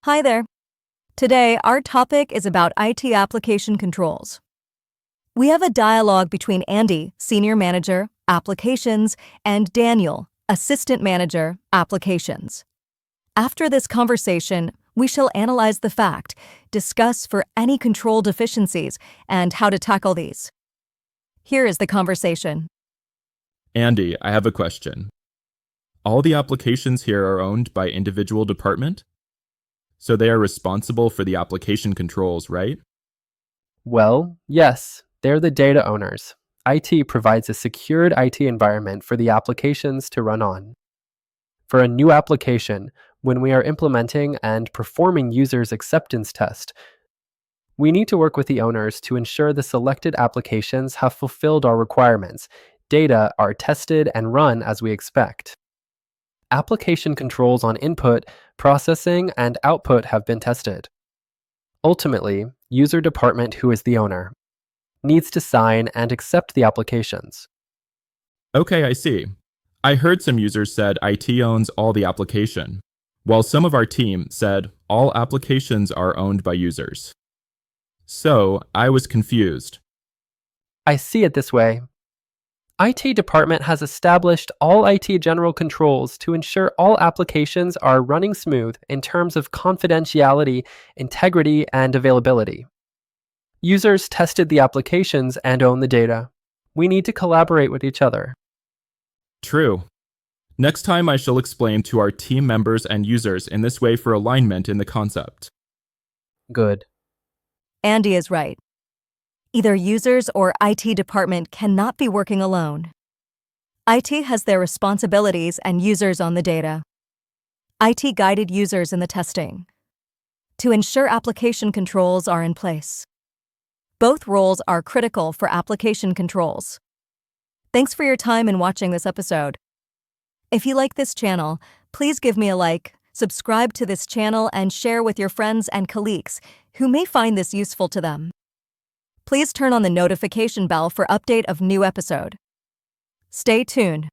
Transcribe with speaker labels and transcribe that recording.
Speaker 1: Hi there. Today, our topic is about IT application controls. We have a dialogue between Andy, Senior Manager, Applications, and Daniel, Assistant Manager, Applications. After this conversation, we shall analyze the fact, discuss for any control deficiencies, and how to tackle these. Here is the conversation.
Speaker 2: Andy, I have a question. All the applications here are owned by individual department? So they are responsible for the application controls, right?
Speaker 3: Well, yes, they're the data owners. IT provides a secured IT environment for the applications to run on. For a new application, when we are implementing and performing users' acceptance test, we need to work with the owners to ensure the selected applications have fulfilled our requirements. Data are tested and run as we expect. Application controls on input, processing, and output have been tested. Ultimately, user department, who is the owner, needs to sign and accept the applications.
Speaker 2: Okay, I see. I heard some users said IT owns all the application, while some of our team said all applications are owned by users. So, I was confused.
Speaker 3: I see it this way. IT department has established all IT general controls to ensure all applications are running smooth in terms of confidentiality, integrity, and availability. Users tested the applications and own the data. We need to collaborate with each other.
Speaker 2: True. Next time I shall explain to our team members and users in this way for alignment in the concept.
Speaker 3: Good.
Speaker 1: Andy is right. Either users or IT department cannot be working alone. IT has their responsibilities and users on the data. IT guided users in the testing to ensure application controls are in place. Both roles are critical for application controls. Thanks for your time in watching this episode. If you like this channel, please give me a like, subscribe to this channel, and share with your friends and colleagues who may find this useful to them. Please turn on the notification bell for update of new episode. Stay tuned.